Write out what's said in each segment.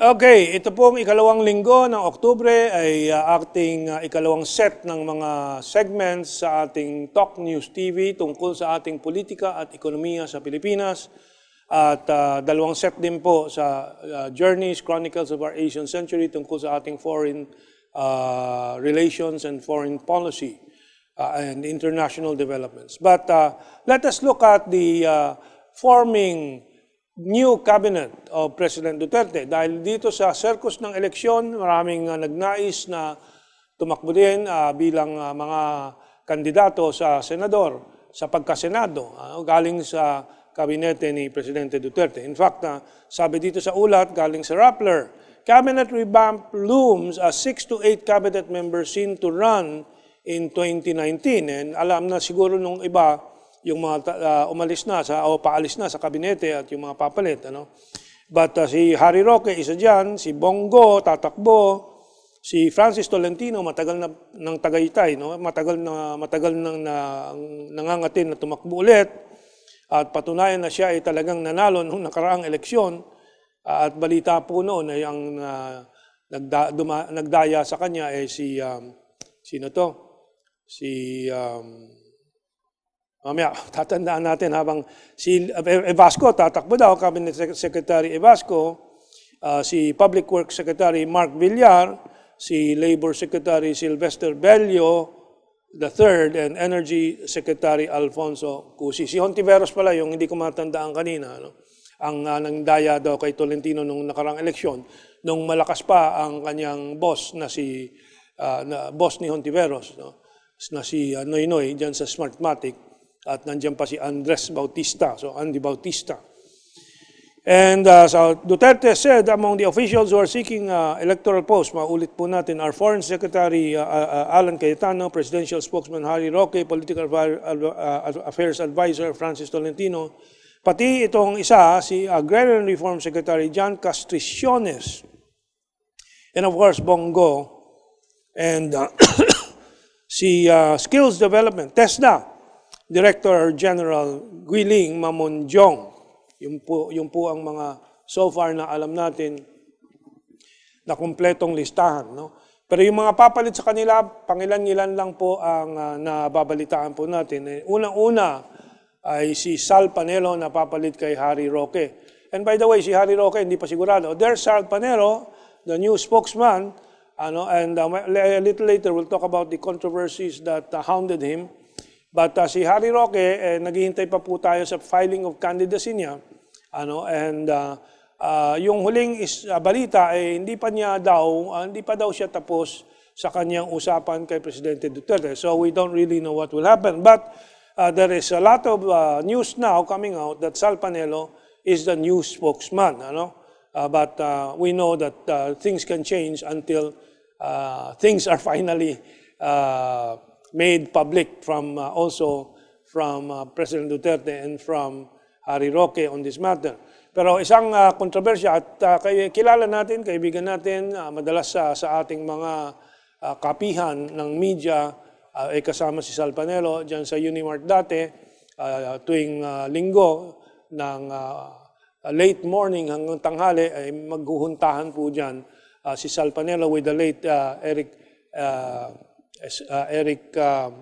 Okay, ito pong ikalawang linggo ng Oktubre ay ating ikalawang set ng mga segments sa ating Talk News TV tungkol sa ating politika at ekonomiya sa Pilipinas. At dalawang set din po sa Journeys, Chronicles of our Asian Century tungkol sa ating foreign relations and foreign policy and international developments. But let us look at the forming new cabinet of President Duterte. Dahil dito sa circus ng eleksyon, maraming nagnais na tumakbo din bilang mga kandidato sa senador, sa pagkasenado, galing sa Gabinete ni Presidente Duterte. In fact, sabi dito sa ulat, galing sa Rappler, cabinet revamp looms as 6 to 8 cabinet members seen to run in 2019. And alam na siguro nung iba, yung mga umalis na o paalis na sa kabinete at yung mga papalit. But si Harry Roque, isa dyan, si Bongo, tatakbo, si Francis Tolentino, matagal na ng Tagaytay, matagal nang nangangatin na tumakbo ulit, at patunayan na siya ay talagang nanalo noong nakaraang eleksyon, at balita po noon ay ang nagdaya sa kanya ay sino to? Mamaya, tatandaan natin habang si Evasco, tatakbo daw, Cabinet Secretary Evasco, si Public Works Secretary Mark Villar, si Labor Secretary Sylvester Bello III, and Energy Secretary Alfonso Cusi. Si Hontiveros pala, yung hindi ko matandaan kanina, ang nangdaya daw kay Tolentino nung nakarang eleksyon, nung malakas pa ang kanyang boss na boss ni Hontiveros, na si Noynoy, dyan sa Smartmatic. At nandiyan pa si Andres Bautista, so Andy Bautista. And so Duterte said among the officials who are seeking electoral posts, maulit po natin, our Foreign Secretary Alan Cayetano, Presidential Spokesman Harry Roque, Political Affairs Advisor Francis Tolentino, pati itong isa, si Agrarian Reform Secretary John Castriciones, and of course Bongo, and si Skills Development, TESDA, Director General Guiling, Mamondiong. Yung po ang mga so far na alam natin na kumpletong listahan. Pero yung mga papalit sa kanila, pangilan-ngilan lang po ang nababalitaan po natin. Unang-una ay si Sal Panelo na papalit kay Harry Roque. And by the way, si Harry Roque hindi pa sigurado. There's Sal Panelo, the new spokesman, and a little later we'll talk about the controversies that hounded him. But si Harry Roque, naghihintay pa po tayo sa filing of candidacy niya. Yung huling balita, hindi pa daw siya tapos sa kanyang usapan kay Presidente Duterte. So we don't really know what will happen. But there is a lot of news now coming out that Sal Panelo is the new spokesman. But we know that things can change until things are finally made public also from President Duterte and from Harry Roque on this matter. Pero isang kontrobersya at kilala natin, kaibigan natin, madalas sa ating mga kapihan ng media, ay kasama si Sal Panelo dyan sa Unimart dati, tuwing linggo ng late morning hanggang tanghali ay maghuhuntahan po dyan si Sal Panelo with the late Eric,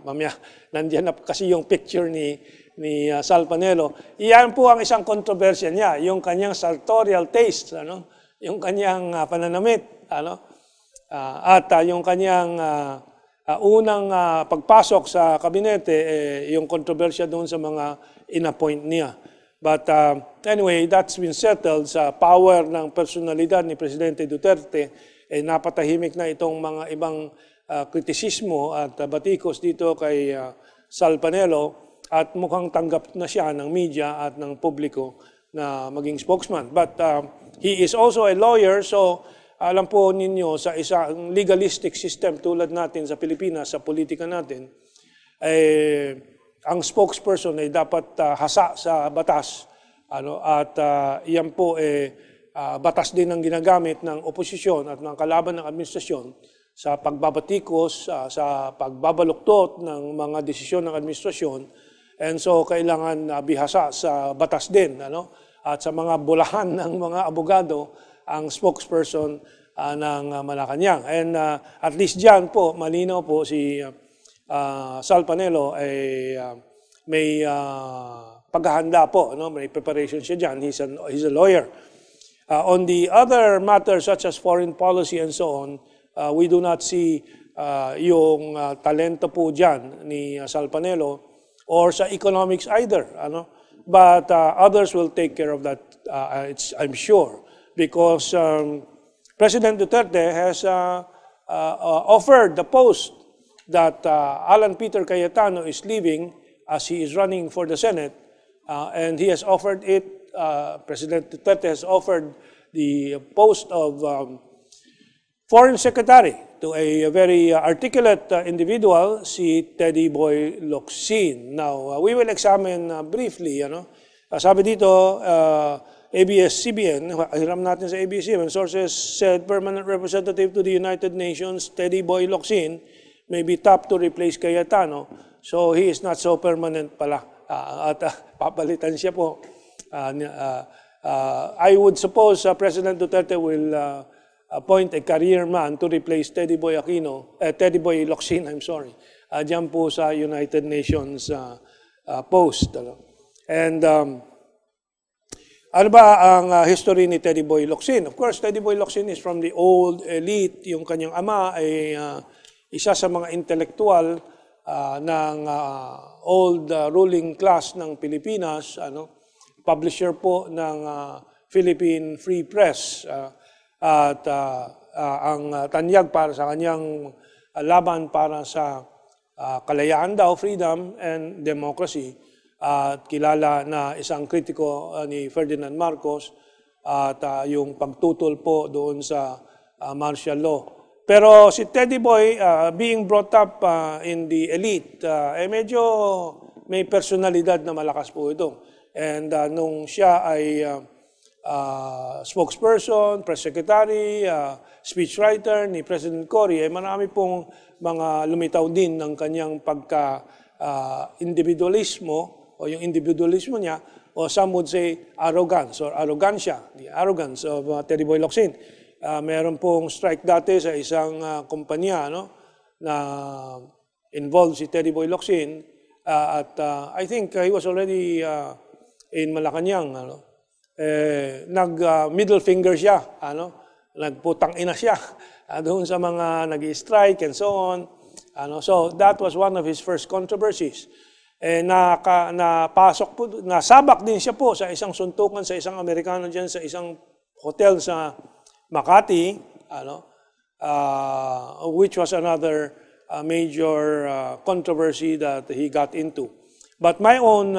mamaya, nandiyan na kasi yung picture ni Sal Panelo. Iyan po ang isang kontrobersya niya, yung kanyang sartorial taste, yung kanyang pananamit, at yung kanyang unang pagpasok sa kabinete, yung kontrobersya doon sa mga inappoint niya. But anyway, that's been settled sa power ng personalidad ni Presidente Duterte. Napatahimik na itong mga ibang kritisismo at batikos dito kay Sal Panelo at mukhang tanggap na siya ng media at ng publiko na maging spokesman. But he is also a lawyer, so alam po ninyo sa isang legalistic system tulad natin sa Pilipinas, sa politika natin, ang spokesperson ay dapat hasa sa batas. At iyan po batas din ang ginagamit ng oposisyon at ng kalaban ng administrasyon sa pagbabatikos, sa pagbabaluktot ng mga desisyon ng administrasyon. And so, kailangan bihasa sa batas din, at sa mga bulahan ng mga abogado ang spokesperson ng Malacañang. And at least dyan po, malinaw po si Sal Panelo ay may paghahanda po, no? May preparation siya dyan. He's a lawyer. On the other matters such as foreign policy and so on, we do not see yung talento po dyan ni Sal Panelo or sa economics either. But others will take care of that, I'm sure, because President Duterte has offered the post that Alan Peter Cayetano is leaving as he is running for the Senate, and he has offered it, President Duterte has offered the post of Foreign Secretary to a very articulate individual, si Teddy Boy Locsin. Now, we will examine briefly, sabi dito, ABS-CBN, hiram natin sa ABS-CBN, sources said permanent representative to the United Nations, Teddy Boy Locsin, may be tapped to replace Cayetano. So he is not so permanent pala. At papalitan siya po. I would suppose President Duterte will appoint a career man to replace Teddy Boy Locsin, diyan po sa United Nations post. And ano ba ang history ni Teddy Boy Locsin? Of course, Teddy Boy Locsin is from the old elite. Yung kanyang ama ay isa sa mga intelektual ng old ruling class ng Pilipinas, publisher po ng Philippine Free Press, at ang tanyag para sa kanyang laban para sa kalayaan daw, freedom and democracy, at kilala na isang kritiko ni Ferdinand Marcos at yung pagtutol po doon sa martial law. Pero si Teddy Boy, being brought up in the elite, medyo may personalidad na malakas po ito. And nung siya ay spokesperson, press secretary, speechwriter ni President Cory, marami pong mga lumitaw din ng kanyang pagka-individualismo o yung individualismo niya, o some would say arrogance or arrogancia, the arrogance of Teddy Boy Locsin. Meron pong strike dati sa isang kumpanya na involved si Teddy Boy Locsin, at I think he was already in Malacañang. Nag-middle finger siya, nagputang ina siya doon sa mga nag-strike and so on. So that was one of his first controversies. Nasabak din siya po sa isang suntukan sa isang Amerikano dyan sa isang hotel sa Makati, which was another major controversy that he got into. But my own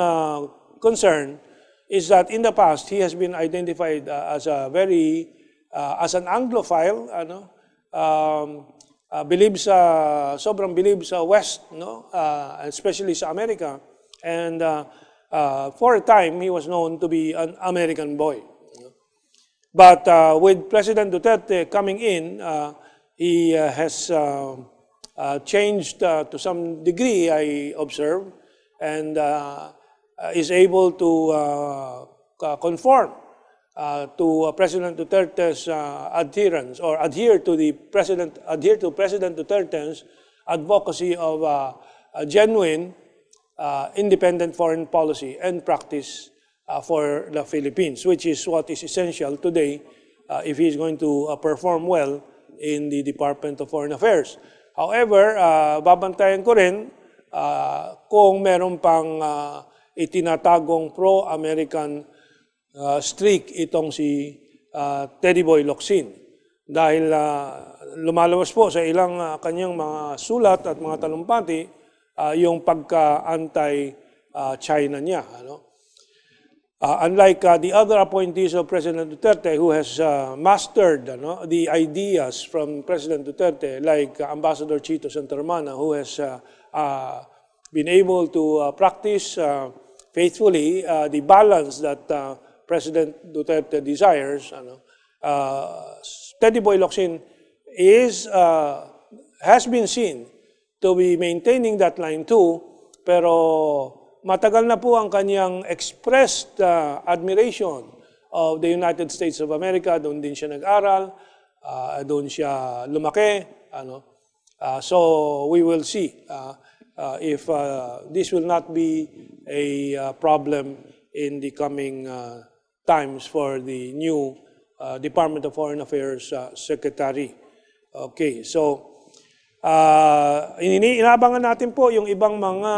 concern is that in the past he has been identified as a as an Anglophile, sobrang believe sa West, especially sa America, and for a time he was known to be an American boy. But with President Duterte coming in, he has changed to some degree, I observe, and is able to conform to President Duterte's adherence, or adhere to President Duterte's advocacy of a genuine independent foreign policy and practice for the Philippines, which is what is essential today if he is going to perform well in the Department of Foreign Affairs. However, babantayan ko rin kung meron pang itinatagong pro-American streak itong si Teddy Boy Locsin. Dahil lumalabas po sa ilang kanyang mga sulat at mga talumpati yung pagka-anti-China niya. Unlike the other appointees of President Duterte who has mastered the ideas from President Duterte, like Ambassador Chito Santarmana, who has been able to practice faithfully the balance that President Duterte desires. Teddy Boy Locsin has been seen to be maintaining that line too, pero matagal na po ang kanyang expressed admiration of the United States of America. Doon din siya nag-aral, doon siya lumaki. So we will see if this will not be a problem in the coming times for the new Department of Foreign Affairs Secretary. Okay, so inaabangan natin po yung ibang mga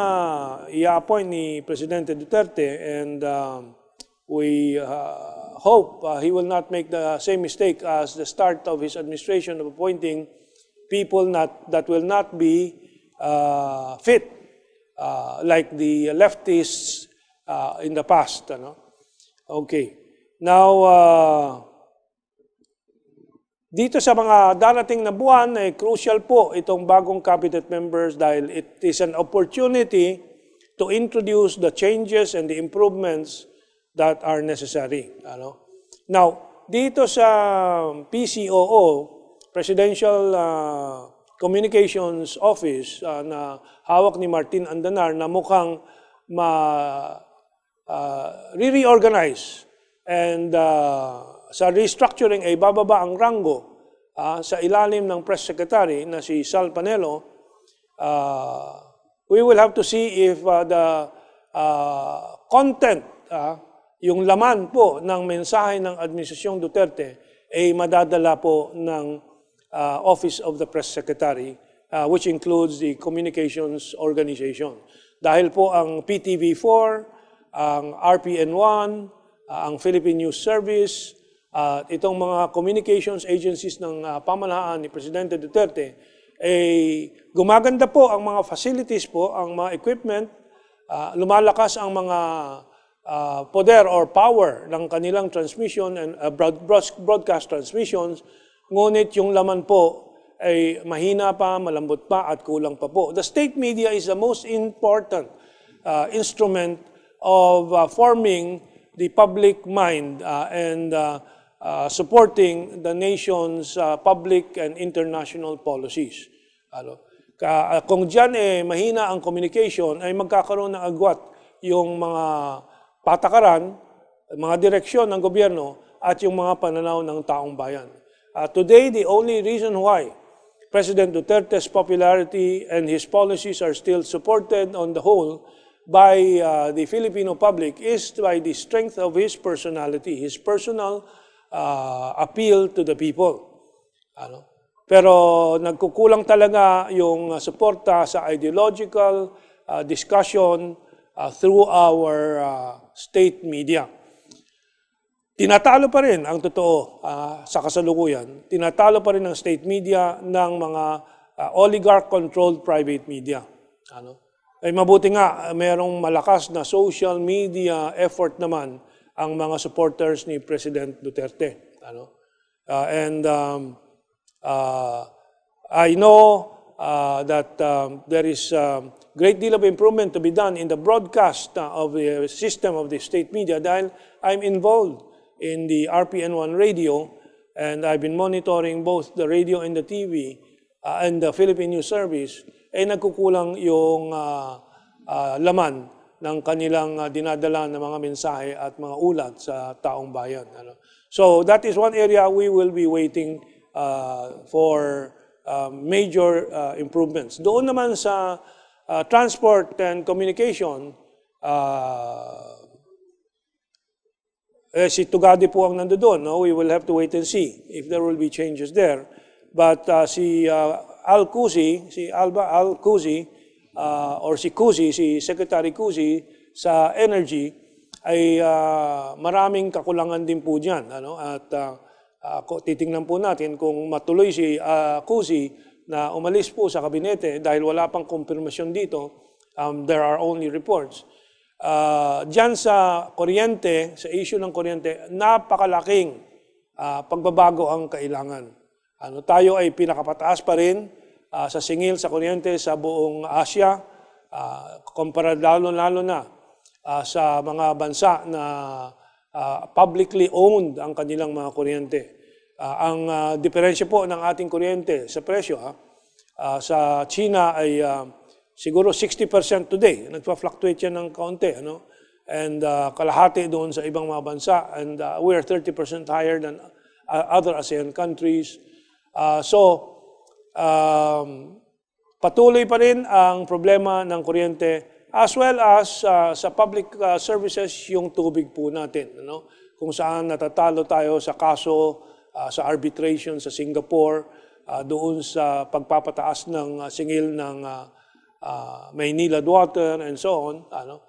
i-appoint ni Presidente Duterte, and we hope he will not make the same mistake as the start of his administration of appointing people that will not be fit, like the leftists in the past. Okay. Now, dito sa mga darating na buwan, crucial po itong bagong cabinet members dahil it is an opportunity to introduce the changes and the improvements that are necessary. Now, dito sa PCOO, Presidential Communications Office, na hawak ni Martin Andanar, na mukhang re-reorganize and sa restructuring ay bababa ang rango sa ilalim ng press secretary na si Sal Panelo. We will have to see if the content, yung laman po ng mensahe ng Administrasyong Duterte ay madadala po ng Office of the Press Secretary, which includes the communications organization. Dahil po ang PTV4, ang RPN1, ang Philippine News Service, itong mga communications agencies ng pamahalaan ni Presidente Duterte, gumaganda po ang mga facilities po, ang mga equipment, lumalakas ang mga poder or power ng kanilang transmission and broadcast transmissions, ngunit yung laman po ay mahina pa, malambot pa at kulang pa po. The state media is the most important instrument of forming the public mind and supporting the nation's public and international policies. Kung dyan mahina ang communication, ay magkakaroon ng agwat yung mga patakaran, mga direksyon ng gobyerno at yung mga pananaw ng taong bayan. Today, the only reason why President Duterte's popularity and his policies are still supported on the whole by the Filipino public is by the strength of his personality, his personal appeal to the people. Pero nagkukulang talaga yung suporta sa ideological discussion through our state media. Tinatalo pa rin ang totoo sa kasalukuyan. Tinatalo pa rin ang state media ng mga oligarch-controlled private media. Ay mabuti nga, mayroong malakas na social media effort naman ang mga supporters ni President Duterte. And I know that there is a great deal of improvement to be done in the broadcast of the system of the state media dahil I'm involved in the RPN1 radio, and I've been monitoring both the radio and the TV and the Philippine News Service, nagkukulang yung laman ng kanilang dinadala ng mga mensahe at mga ulat sa taong bayan. So that is one area we will be waiting for major improvements. Doon naman sa transport and communication, si Tugade po ang nandoon. We will have to wait and see if there will be changes there. But si Al-Cusi, si Alba Al-Cusi, or si Cusi, si Secretary Cusi sa Energy, ay maraming kakulangan din po dyan. At titingnan po natin kung matuloy si Cusi na umalis po sa Gabinete dahil wala pang konfirmasyon dito. There are only reports. Diyan sa kuryente, sa issue ng kuryente, napakalaking pagbabago ang kailangan. Tayo ay pinakapataas pa rin sa singil sa kuryente sa buong Asia, kumpara lalo na sa mga bansa na publicly owned ang kanilang mga kuryente. Ang diferensya po ng ating kuryente sa presyo sa China ay siguro 60% today. Nagpa-fluctuate yan ng kaunti. and kalahati doon sa ibang mga bansa, and we are 30% higher than other ASEAN countries. Patuloy pa rin ang problema ng kuryente as well as sa public services, yung tubig po natin, ano? Kung saan natatalo tayo sa kaso sa arbitration sa Singapore doon sa pagpapataas ng singil ng Maynilad Water and so on, ano?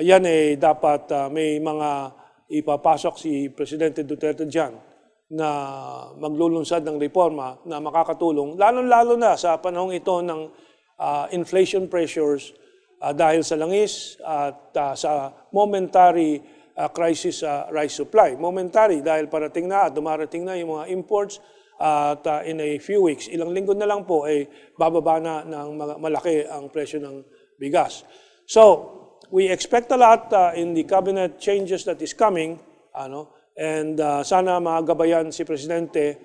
Yan dapat may mga ipapasok si Presidente Duterte dyan na maglulunsad ng reforma na makakatulong, lalo-lalo na sa panahong ito ng inflation pressures dahil sa langis at sa momentary crisis sa rice supply. Momentary dahil parating na at dumarating na yung mga imports at in a few weeks, ilang linggo na lang po ay bababa na ng malaki ang presyo ng bigas. So, we expect a lot in the cabinet changes that is coming, and sana magabayan si Presidente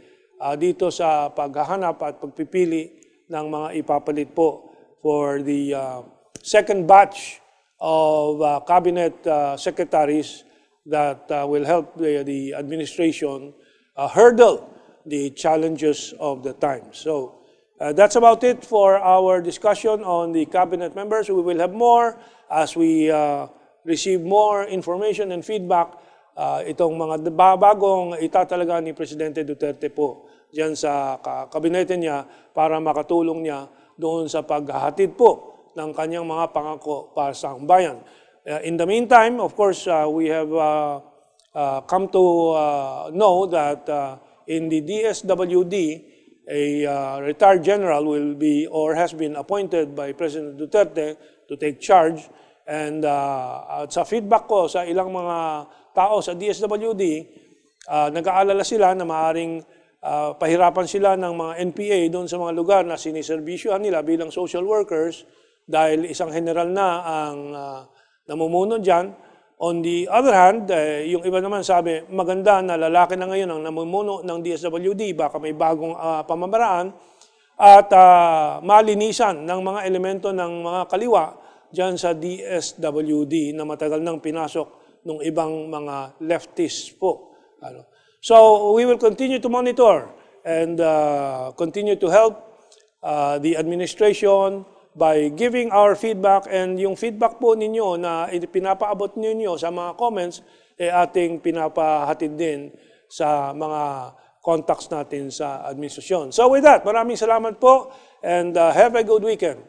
dito sa paghahanap at pagpipili ng mga ipapalit po for the second batch of cabinet secretaries that will help the administration hurdle the challenges of the time. So that's about it for our discussion on the cabinet members. We will have more as we receive more information and feedback. Itong mga bagong itatalaga ni Presidente Duterte po diyan sa kabinete niya para makatulong niya doon sa paghahatid po ng kanyang mga pangako para sa bayan. In the meantime, of course, we have come to know that in the DSWD, a retired general will be or has been appointed by President Duterte to take charge. And sa feedback ko sa ilang mga tao sa DSWD, nag-aalala sila na maaaring pahirapan sila ng mga NPA doon sa mga lugar na siniservisyohan nila bilang social workers dahil isang general na ang namumuno dyan. On the other hand, yung iba naman sabi, maganda na lalaki na ngayon ang namumuno ng DSWD, baka may bagong pamamaraan at malinisan ng mga elemento ng mga kaliwa dyan sa DSWD na matagal nang pinasok ng ibang mga leftists po. So we will continue to monitor and continue to help the administration by giving our feedback, and yung feedback po ninyo na pinapaabot ninyo sa mga comments, ating pinapahatid din sa mga contacts natin sa administrasyon. So with that, maraming salamat po and have a good weekend.